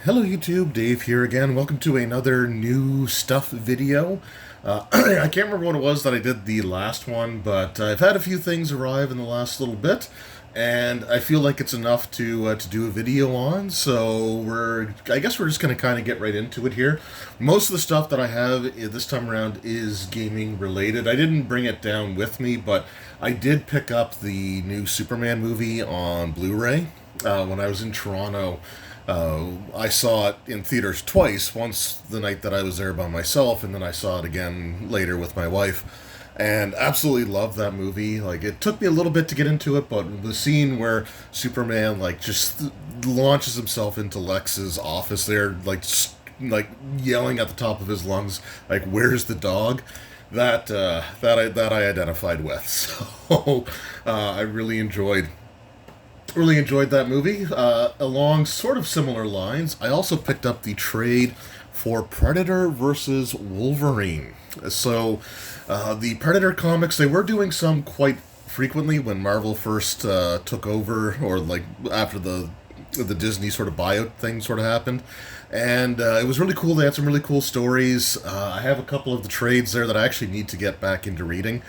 Hello YouTube, Dave here again. Welcome to another new stuff video. I can't remember what it was that I did the last one, but I've had a few things arrive in the last little bit, and I feel like it's enough to do a video on. So I guess we're just gonna kind of get right into it here. Most of the stuff that I have this time around is gaming related. I didn't bring it down with me, but I did pick up the new Superman movie on Blu-ray when I was in Toronto. I saw it in theaters twice, once the night that I was there by myself, and then I saw it again later with my wife, and absolutely loved that movie. Like, it took me a little bit to get into it, but the scene where Superman, like, just launches himself into Lex's office there, like yelling at the top of his lungs, like, "Where's the dog?" That I identified with. So I really enjoyed that movie. Along sort of similar lines, I also picked up the trade for Predator versus Wolverine. So, the Predator comics, they were doing some quite frequently when Marvel first took over, or like after the Disney sort of buyout thing sort of happened. And it was really cool. They had some really cool stories. I have a couple of the trades there that I actually need to get back into reading.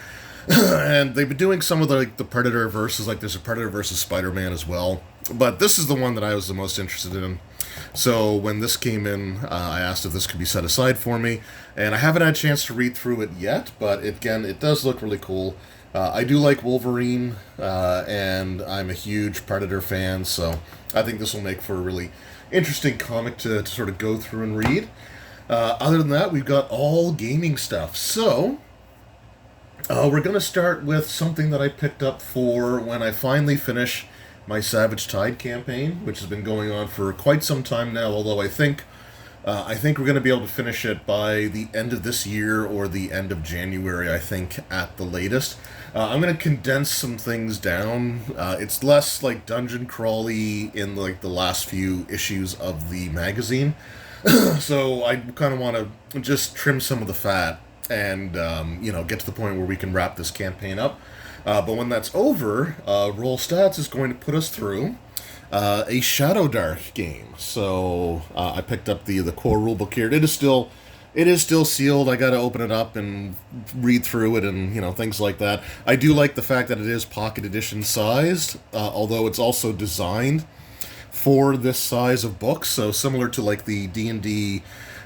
And they've been doing some of the Predator versus, like, there's a Predator versus Spider-Man as well. But this is the one that I was the most interested in. So when this came in, I asked if this could be set aside for me, and I haven't had a chance to read through it yet, but it does look really cool. I do like Wolverine, and I'm a huge Predator fan, so I think this will make for a really interesting comic to sort of go through and read. Other than that, we've got all gaming stuff. So we're going to start with something that I picked up for when I finally finish my Savage Tide campaign, which has been going on for quite some time now, although I think we're going to be able to finish it by the end of this year or the end of January, I think, at the latest. I'm going to condense some things down. It's less like dungeon crawly in like the last few issues of the magazine. So I kind of want to just trim some of the fat and get to the point where we can wrap this campaign up. But when that's over, Roll Stats is going to put us through a Shadow Dark game. So I picked up the core rulebook here. It is still sealed. I got to open it up and read through it and things like that. I do like the fact that it is pocket edition sized, although it's also designed for this size of books. So similar to like the D&D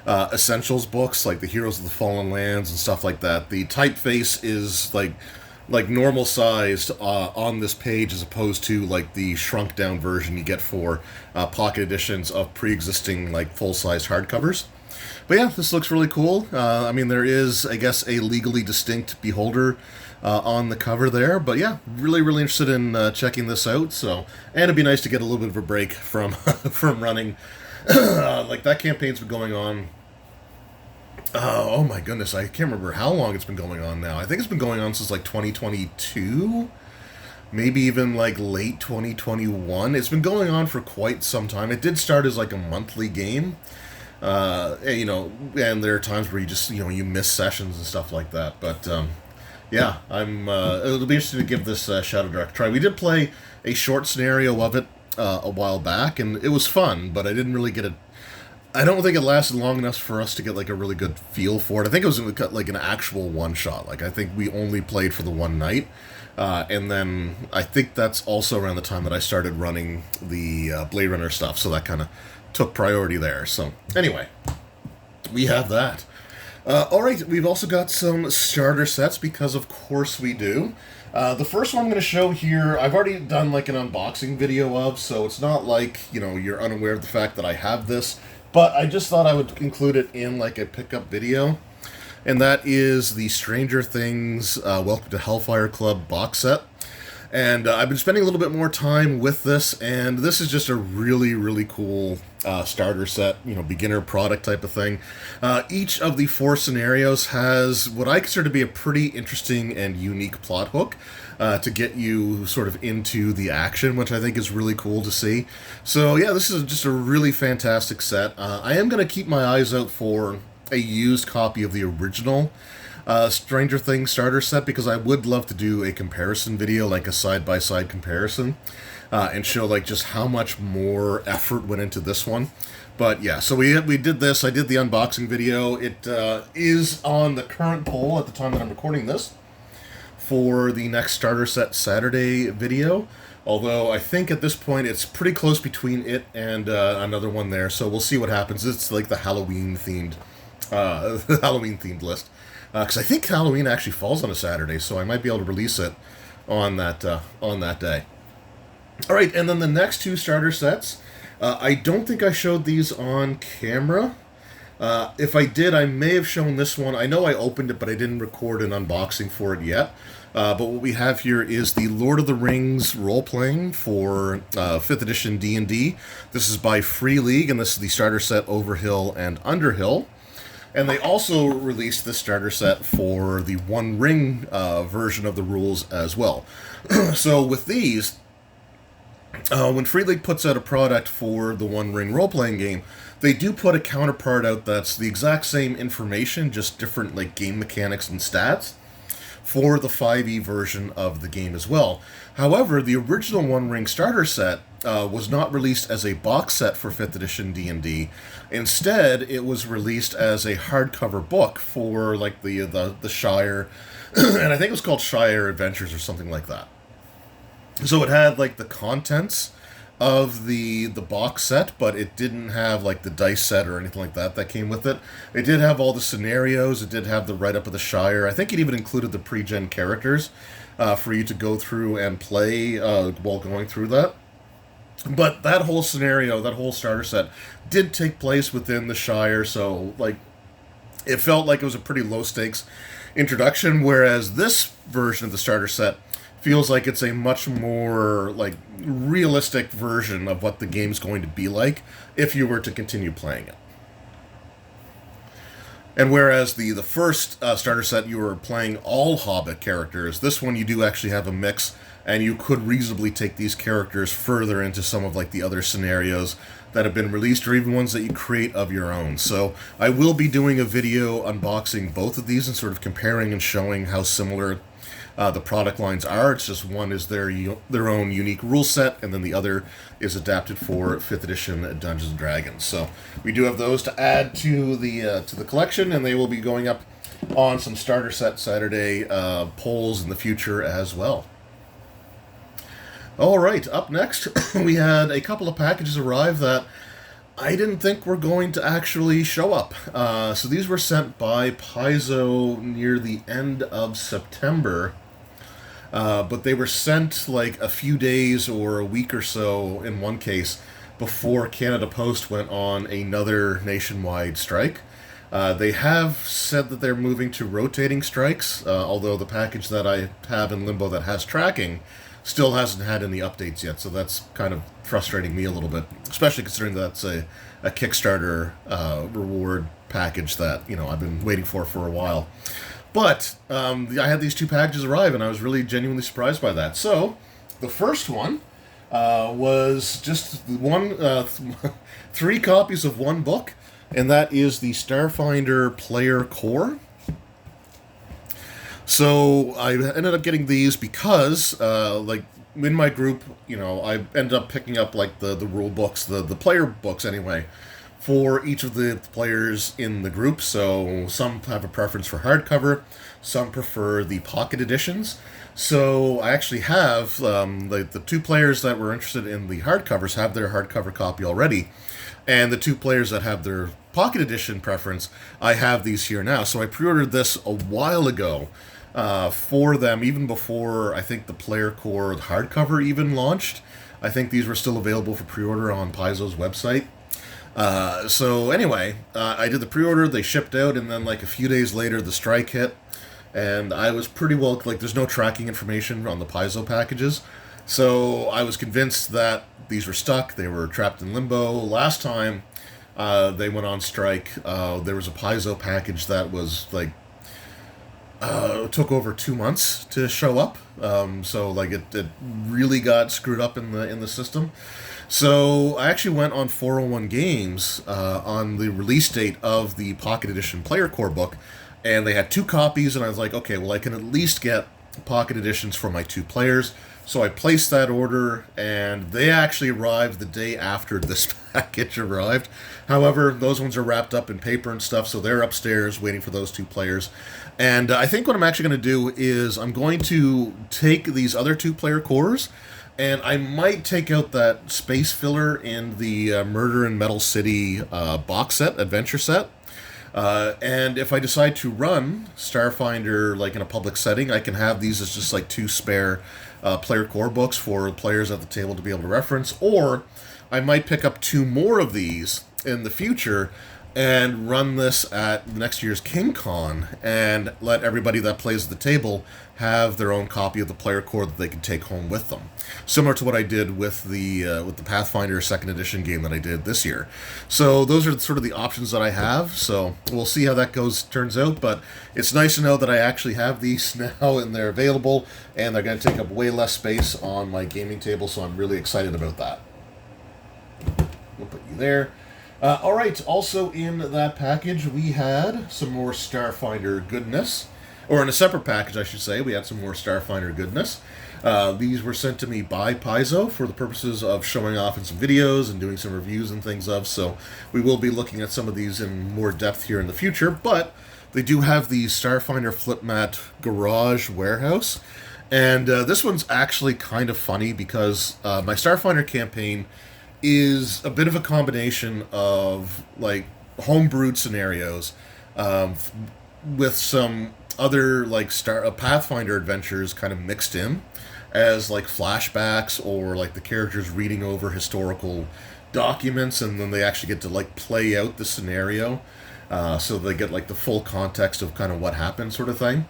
essentials books, like the Heroes of the Fallen Lands and stuff like that. The typeface is like normal sized on this page, as opposed to like the shrunk down version you get for pocket editions of pre-existing like full size hardcovers. But yeah, this looks really cool. I mean, there is, I guess, a legally distinct beholder on the cover there. But yeah, really interested in checking this out. So, and it'd be nice to get a little bit of a break from from running. Like, that campaign's been going on. Oh my goodness, I can't remember how long it's been going on now. I think it's been going on since like 2022, maybe even like late 2021. It's been going on for quite some time. It did start as like a monthly game, and there are times where you just you miss sessions and stuff like that. But yeah, it'll be interesting to give this Shadow Dark a try. We did play a short scenario of it a while back, and it was fun, but I didn't really get it. I don't think it lasted long enough for us to get like a really good feel for it. I think it was like an actual one shot. Like, I think we only played for the one night, and then I think that's also around the time that I started running the Blade Runner stuff. So that kind of took priority there. So anyway, we have that. All right, we've also got some starter sets, because of course we do. The first one I'm going to show here, I've already done like an unboxing video of, so it's not like you're unaware of the fact that I have this. But I just thought I would include it in like a pickup video. And that is the Stranger Things Welcome to Hellfire Club box set. And I've been spending a little bit more time with this, and this is just a really cool starter set, beginner product type of thing. Each of the 4 scenarios has what I consider to be a pretty interesting and unique plot hook to get you sort of into the action, which I think is really cool to see. So yeah, this is just a really fantastic set. I am going to keep my eyes out for a used copy of the original Stranger Things starter set, because I would love to do a comparison video, like a side-by-side comparison, and show like just how much more effort went into this one. But yeah, so we did this. I did the unboxing video. It is on the current poll at the time that I'm recording this for the next starter set Saturday video. Although I think at this point it's pretty close between it and another one there, so we'll see what happens. It's like the Halloween themed, list, because I think Halloween actually falls on a Saturday, so I might be able to release it on that day. All right, and then the next two starter sets. I don't think I showed these on camera. If I did, I may have shown this one. I know I opened it, but I didn't record an unboxing for it yet. But what we have here is the Lord of the Rings role-playing for 5th edition D&D. This is by Free League, and this is the starter set Overhill and Underhill. And they also released this starter set for the One Ring version of the rules as well. So with these, when Free League puts out a product for the One Ring role-playing game, they do put a counterpart out that's the exact same information, just different like game mechanics and stats, for the 5e version of the game as well. However, the original One Ring starter set was not released as a box set for 5th edition D&D. Instead, it was released as a hardcover book for like the Shire, and I think it was called Shire Adventures or something like that. So it had like the contents of the box set, but it didn't have like the dice set or anything like that came with it. It did have all the scenarios. It did have the write-up of the Shire. I think it even included the pre-gen characters for you to go through and play while going through that. But that whole scenario, that whole starter set, did take place within the Shire, so like it felt like it was a pretty low-stakes introduction, whereas this version of the starter set feels like it's a much more like realistic version of what the game's going to be like if you were to continue playing it. And whereas the first starter set you were playing all Hobbit characters, this one you do actually have a mix, and you could reasonably take these characters further into some of like the other scenarios that have been released, or even ones that you create of your own. So I will be doing a video unboxing both of these and sort of comparing and showing how similar the product lines are. It's just one is their own unique rule set, and then the other is adapted for 5th edition Dungeons and Dragons. So we do have those to add to the collection, and they will be going up on some starter set Saturday polls in the future as well. All right, up next we had a couple of packages arrive that I didn't think were going to actually show up. So these were sent by Paizo near the end of September. But they were sent like a few days or a week or so, in one case, before Canada Post went on another nationwide strike. They have said that they're moving to rotating strikes, although the package that I have in limbo that has tracking still hasn't had any updates yet, so that's kind of frustrating me a little bit, especially considering that's a Kickstarter reward package that, you know, I've been waiting for a while. But I had these two packages arrive, and I was really genuinely surprised by that. So the first one was just one, 3 copies of one book, and that is the Starfinder Player Core. So I ended up getting these because, like, in my group, you know, I ended up picking up, like, the rule books, the player books anyway, for each of the players in the group. So some have a preference for hardcover, some prefer the pocket editions. So I actually have, the 2 players that were interested in the hardcovers have their hardcover copy already, and the 2 players that have their pocket edition preference, I have these here now. So I pre-ordered this a while ago, for them, even before I think the Player Core hardcover even launched. I think these were still available for pre-order on Paizo's website. So anyway, I did the pre-order, they shipped out, and then like a few days later the strike hit, and I was pretty well, like, there's no tracking information on the Paizo packages, so I was convinced that these were stuck, they were trapped in limbo. Last time they went on strike, there was a Paizo package that was like took over 2 months to show up. So like it really got screwed up in the system. So I actually went on 401 Games on the release date of the Pocket Edition Player Core book and they had 2 copies, and I was like, okay, well, I can at least get pocket editions for my 2 players. So I placed that order, and they actually arrived the day after this package arrived. However, those ones are wrapped up in paper and stuff, so they're upstairs waiting for those 2 players. And I think what I'm actually going to do is I'm going to take these other 2-player cores, and I might take out that space filler in the Murder in Metal City box set, adventure set. And if I decide to run Starfinder like in a public setting, I can have these as just like 2 spare player core books for players at the table to be able to reference. Or I might pick up 2 more of these in the future and run this at next year's King Con and let everybody that plays at the table have their own copy of the player core that they can take home with them. Similar to what I did with the Pathfinder 2nd Edition game that I did this year. So those are sort of the options that I have. So we'll see how that turns out. But it's nice to know that I actually have these now and they're available, and they're going to take up way less space on my gaming table. So I'm really excited about that. We'll put you there. Alright, also in that package we had some more Starfinder goodness. Or in a separate package, I should say, we had some more Starfinder goodness. These were sent to me by Paizo for the purposes of showing off in some videos and doing some reviews and things of, so we will be looking at some of these in more depth here in the future, but they do have the Starfinder Flip Mat Garage Warehouse, and this one's actually kind of funny because my Starfinder campaign is a bit of a combination of like homebrewed scenarios with some other like Pathfinder adventures kind of mixed in as like flashbacks or like the characters reading over historical documents, and then they actually get to like play out the scenario, so they get like the full context of kind of what happened, sort of thing.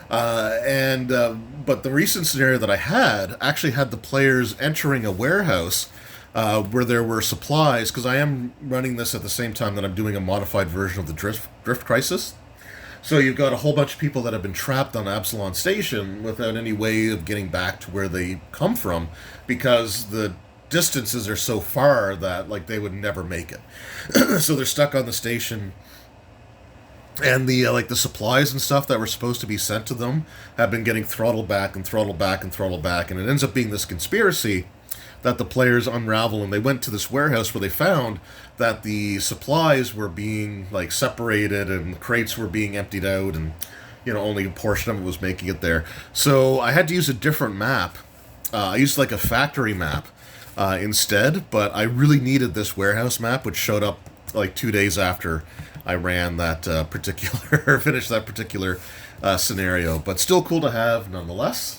But the recent scenario that I had actually had the players entering a warehouse where there were supplies, because I am running this at the same time that I'm doing a modified version of the Drift Crisis. So you've got a whole bunch of people that have been trapped on Absalon Station without any way of getting back to where they come from, because the distances are so far that like they would never make it. So they're stuck on the station, and the like the supplies and stuff that were supposed to be sent to them have been getting throttled back and throttled back and throttled back, and it ends up being this conspiracy that the players unravel, and they went to this warehouse where they found that the supplies were being like separated and crates were being emptied out, and only a portion of it was making it there. So I had to use a different map. I used like a factory map instead, but I really needed this warehouse map, which showed up like 2 days after I ran that finished that particular scenario, but still cool to have nonetheless.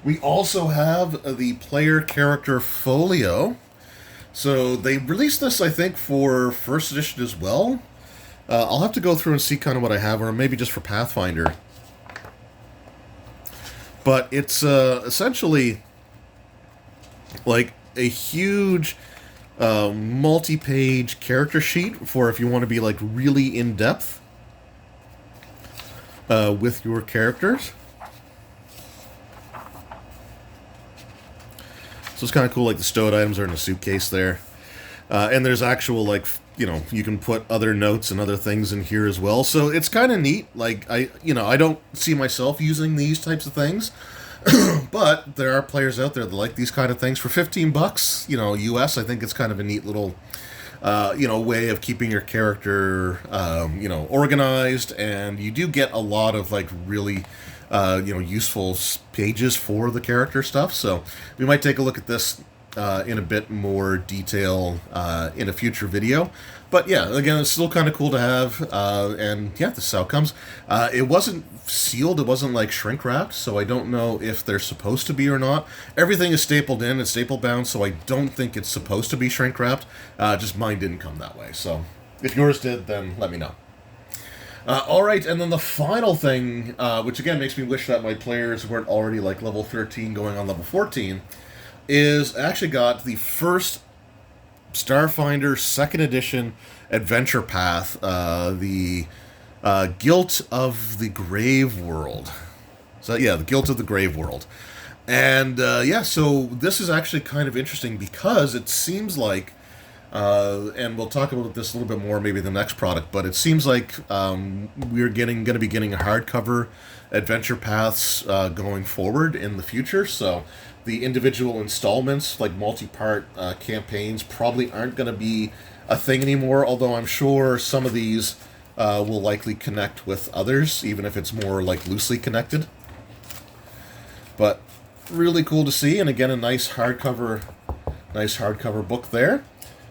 We also have the player character folio. So they released this, I think, for 1st edition as well. I'll have to go through and see kind of what I have, or maybe just for Pathfinder. But it's essentially like a huge multi-page character sheet for if you want to be like really in-depth with your characters. So it's kind of cool, like the stowed items are in a suitcase there. And there's actual, like, you can put other notes and other things in here as well. So it's kind of neat. Like, I don't see myself using these types of things. But there are players out there that like these kind of things. For $15, US, I think it's kind of a neat little, way of keeping your character, organized. And you do get a lot of, like, really useful pages for the character stuff. So we might take a look at this in a bit more detail in a future video. But yeah, again, it's still kind of cool to have. And yeah, this is how it comes. It wasn't sealed. It wasn't like shrink wrapped. So I don't know if they're supposed to be or not. Everything is stapled in. It's staple bound. So I don't think it's supposed to be shrink wrapped. Just mine didn't come that way. So if yours did, then let me know. Alright, and then the final thing, which again makes me wish that my players weren't already like level 13 going on level 14, is I actually got the first Starfinder 2nd Edition Adventure Path, the Guilt of the Grave World. So yeah, the Guilt of the Grave World. And so this is actually kind of interesting because it seems like And we'll talk about this a little bit more maybe the next product, but it seems like we're going to be getting hardcover adventure paths going forward in the future. So the individual installments, like multi-part campaigns, probably aren't going to be a thing anymore, although I'm sure some of these will likely connect with others, even if it's more like loosely connected. But really cool to see, and again, a nice hardcover book there.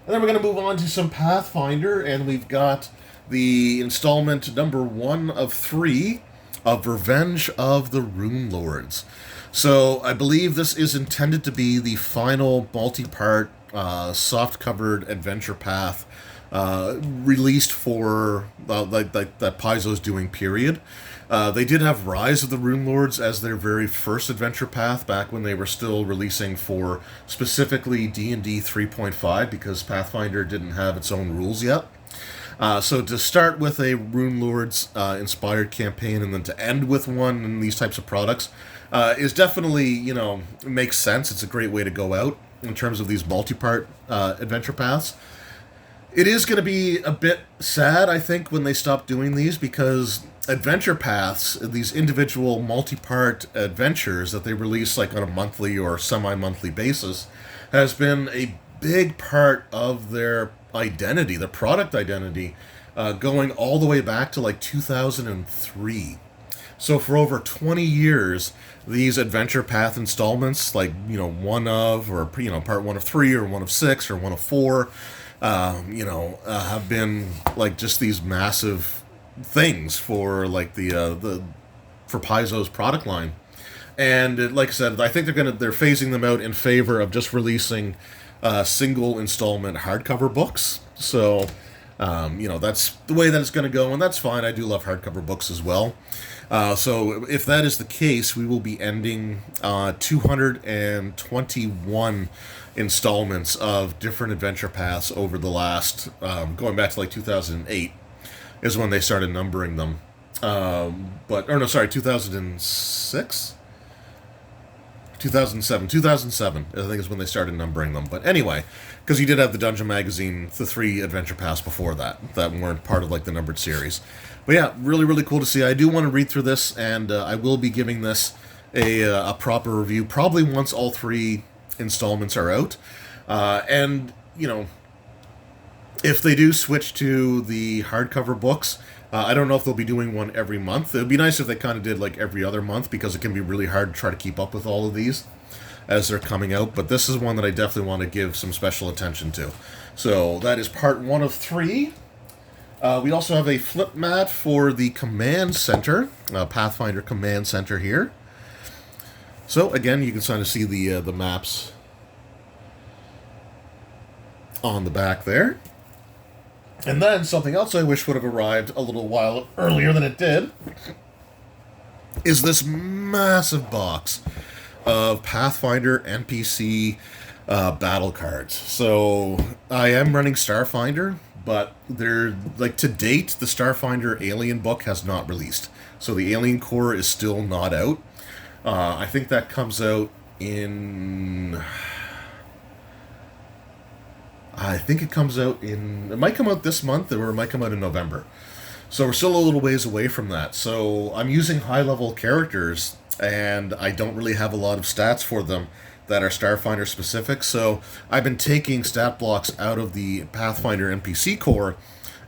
And then we're going to move on to some Pathfinder, and we've got the installment number 1 of 3 of Revenge of the Rune Lords. So I believe this is intended to be the final multi-part soft-covered adventure path released for that Paizo's doing, period. They did have Rise of the Rune Lords as their very first adventure path back when they were still releasing for specifically D&D 3.5 because Pathfinder didn't have its own rules yet. So to start with a Rune Lords inspired campaign and then to end with one in these types of products is definitely, makes sense. It's a great way to go out in terms of these multi-part adventure paths. It is going to be a bit sad, I think, when they stop doing these, because adventure paths, these individual multi-part adventures that they release like on a monthly or semi-monthly basis, has been a big part of their identity, their product identity, going all the way back to like 2003. So for over 20 years, these adventure path installments, like, one of, or, part 1 of 3 or 1 of 6 or 1 of 4, have been like just these massive things for like for Paizo's product line. And like I said, I think they're phasing them out in favor of just releasing single installment hardcover books. So that's the way that it's going to go, and that's fine. I do love hardcover books as well. So if that is the case, we will be ending 221 installments of different adventure paths over the last, going back to like 2008 is when they started numbering them. 2006? 2007, I think is when they started numbering them. But anyway, because you did have the Dungeon Magazine, the 3 adventure paths before that weren't part of like the numbered series. But yeah, really, really cool to see. I do want to read through this, and I will be giving this a proper review, probably once all 3 installments are out. And, if they do switch to the hardcover books, I don't know if they'll be doing one every month. It would be nice if they kind of did like every other month, because it can be really hard to try to keep up with all of these as they're coming out. But this is one that I definitely want to give some special attention to. So that is part 1 of 3. We also have a flip mat for the Command Center, Pathfinder Command Center here. So again, you can kind of see the maps on the back there. And then something else I wish would have arrived a little while earlier than it did is this massive box of Pathfinder NPC battle cards. So I am running Starfinder, but they're like, to date, the Starfinder Alien book has not released. So the Alien Core is still not out. I think that comes out in... it might come out this month, or it might come out in November. So we're still a little ways away from that. So I'm using high-level characters, and I don't really have a lot of stats for them that are Starfinder specific. So I've been taking stat blocks out of the Pathfinder NPC core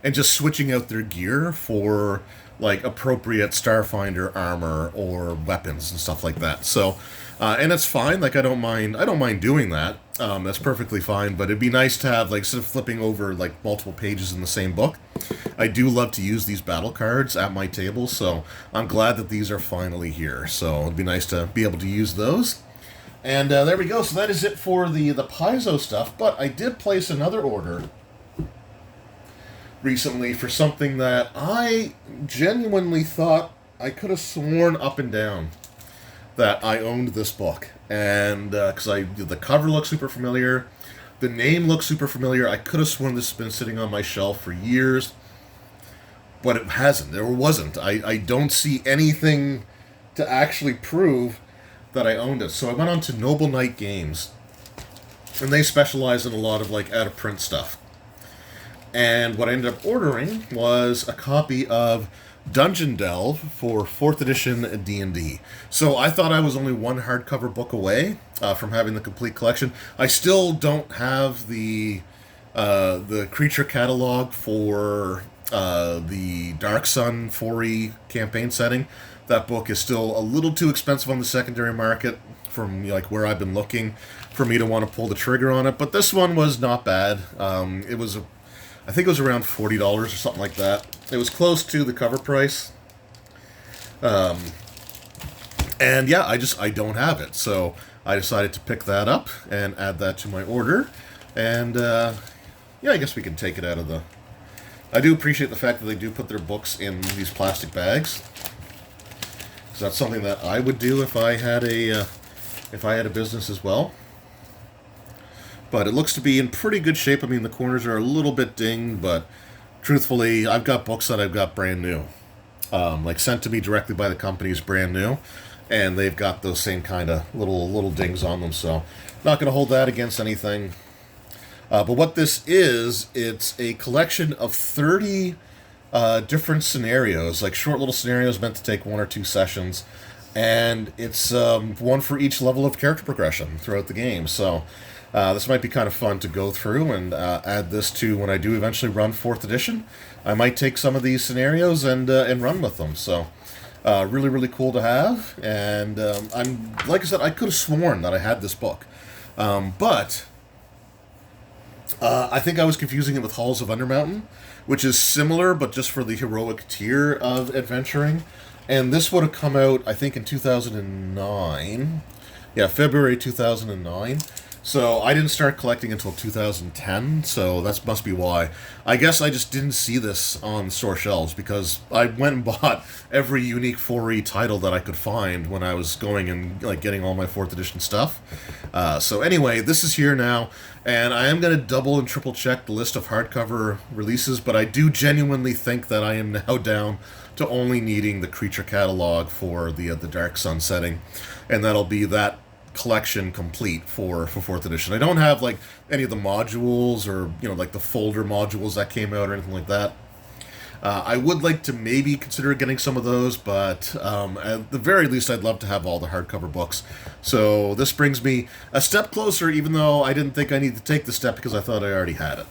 and just switching out their gear for like appropriate Starfinder armor or weapons and stuff like that. So and it's fine. Like I don't mind doing that. That's perfectly fine. But it'd be nice to have, like, instead of flipping over like multiple pages in the same book, I do love to use these battle cards at my table. So I'm glad that these are finally here. So it'd be nice to be able to use those. And there we go. So that is it for the Paizo stuff. But I did place another order recently for something that I genuinely thought I could have sworn up and down that I owned this book. And because the cover looks super familiar, the name looks super familiar. I could have sworn this has been sitting on my shelf for years, but it hasn't. There wasn't. I don't see anything to actually prove that I owned it. So I went on to Noble Knight Games, and they specialize in a lot of like out-of-print stuff. And what I ended up ordering was a copy of Dungeon Delve for 4th edition D&D. So I thought I was only one hardcover book away from having the complete collection. I still don't have the creature catalog for the Dark Sun 4E campaign setting. That book is still a little too expensive on the secondary market from like where I've been looking for me to want to pull the trigger on it. But this one was not bad. It was, I think it was around $40 or something like that. It was close to the cover price. And yeah, I don't have it. So I decided to pick that up and add that to my order. And yeah, I guess we can take it out of the... I do appreciate the fact that they do put their books in these plastic bags. Because that's something that I would do if I had a business as well. But it looks to be in pretty good shape. I mean, the corners are a little bit dinged, but truthfully, I've got books that I've got brand new. Like sent to me directly by the companies brand new. And they've got those same kind of little dings on them. So, not going to hold that against anything. But what this is, it's a collection of 30 different scenarios, like short little scenarios meant to take 1 or 2 sessions. And it's one for each level of character progression throughout the game. So this might be kind of fun to go through and add this to when I do eventually run 4th edition. I might take some of these scenarios and run with them. So really, really cool to have. And like I said, I could have sworn that I had this book. But I think I was confusing it with Halls of Undermountain, which is similar, but just for the heroic tier of adventuring. And this would have come out, I think, in 2009. Yeah, February 2009. So I didn't start collecting until 2010, so that must be why. I guess I just didn't see this on store shelves because I went and bought every unique 4E title that I could find when I was going and like getting all my 4th edition stuff. So anyway, this is here now, and I am going to double and triple check the list of hardcover releases, but I do genuinely think that I am now down to only needing the creature catalog for the Dark Sun setting, and that'll be that collection complete for 4th edition. I don't have like any of the modules or like the folder modules that came out or anything like that. I would like to maybe consider getting some of those, but at the very least I'd love to have all the hardcover books. So this brings me a step closer, even though I didn't think I needed to take the step because I thought I already had it.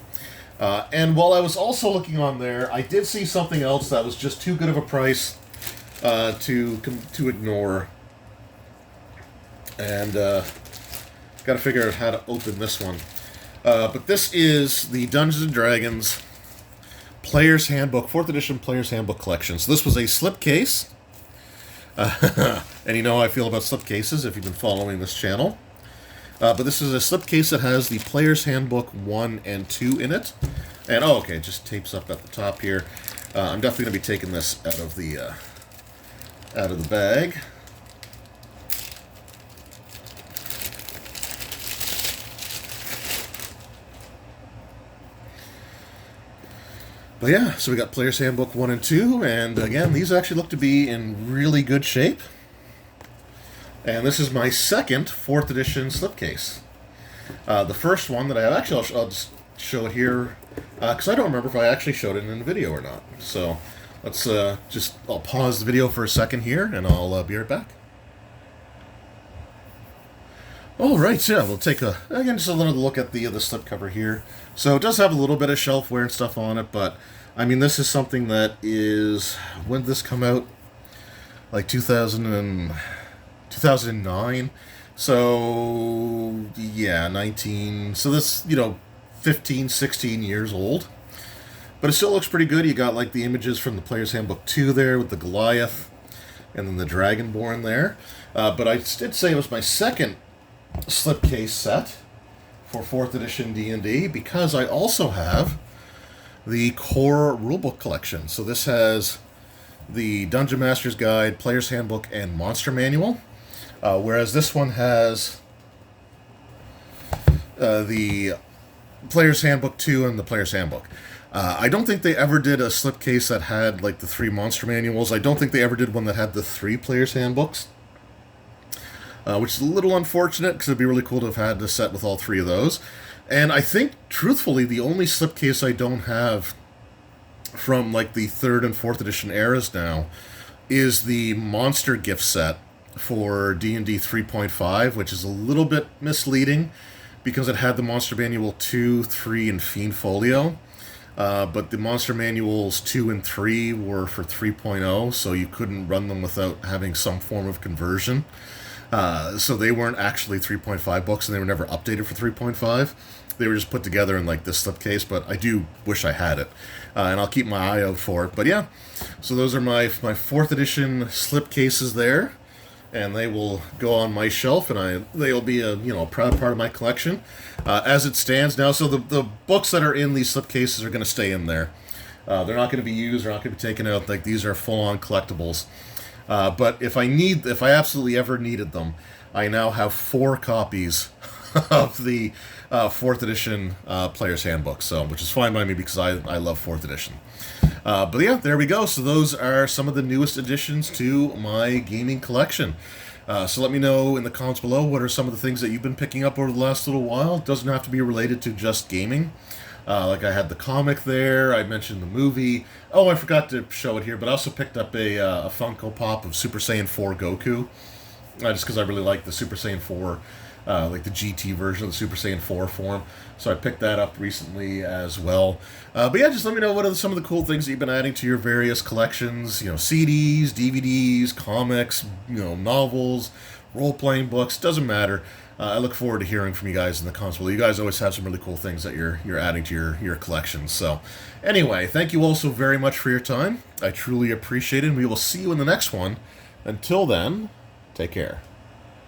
And while I was also looking on there, I did see something else that was just too good of a price to ignore. And got to figure out how to open this one. But this is the Dungeons & Dragons Player's Handbook, 4th edition Player's Handbook collection. So this was a slipcase. And you know how I feel about slipcases if you've been following this channel. But this is a slipcase that has the Player's Handbook 1 and 2 in it. And, oh, okay, it just tapes up at the top here. I'm definitely going to be taking this out of the bag. But yeah, so we got Player's Handbook 1 and 2, and again, these actually look to be in really good shape. And this is my second 4th edition slipcase. The first one that I have, actually, I'll just show it here, because I don't remember if I actually showed it in the video or not. So let's I'll pause the video for a second here, and I'll be right back. Alright, so yeah, we'll take just a little look at the slipcover here. So it does have a little bit of shelfware and stuff on it, but I mean, this is something that is, when did this come out? Like 2009. So yeah, so this, 15, 16 years old. But it still looks pretty good. You got like the images from the Player's Handbook 2 there with the Goliath and then the Dragonborn there. But I did say it was my second slipcase set for 4th edition D&D because I also have the core rulebook collection. So this has the Dungeon Master's Guide, Player's Handbook, and Monster Manual, whereas this one has the Player's Handbook 2 and the Player's Handbook. I don't think they ever did a slipcase that had like the 3 Monster Manuals. I don't think they ever did one that had the 3 Player's Handbooks. Which is a little unfortunate, because it'd be really cool to have had a set with all 3 of those. And I think, truthfully, the only slipcase I don't have from like the 3rd and 4th edition eras now is the monster gift set for D&D 3.5, which is a little bit misleading because it had the Monster Manual 2, 3, and Fiend Folio. But the Monster Manuals 2 and 3 were for 3.0, so you couldn't run them without having some form of conversion. So they weren't actually 3.5 books, and they were never updated for 3.5. They were just put together in like this slipcase, but I do wish I had it. And I'll keep my eye out for it. But yeah, so those are my 4th edition slipcases there. And they will go on my shelf, and they'll be a proud part of my collection as it stands now. So the books that are in these slipcases are going to stay in there. They're not going to be used. They're not going to be taken out. Like, these are full-on collectibles. But if I absolutely ever needed them, I now have 4 copies of the 4th edition Player's Handbook. So, which is fine by me because I love 4th edition. But yeah, there we go. So those are some of the newest additions to my gaming collection. So let me know in the comments below what are some of the things that you've been picking up over the last little while. It doesn't have to be related to just gaming. Like I had the comic there, I mentioned the movie. Oh, I forgot to show it here, but I also picked up a Funko Pop of Super Saiyan 4 Goku. Just because I really like the Super Saiyan 4, like the GT version of the Super Saiyan 4 form. So I picked that up recently as well. But yeah, just let me know what are some of the cool things that you've been adding to your various collections. CDs, DVDs, comics, novels, role-playing books. Doesn't matter. I look forward to hearing from you guys in the comments below. You guys always have some really cool things that you're adding to your collections. So anyway, thank you all so very much for your time. I truly appreciate it, and we will see you in the next one. Until then, take care.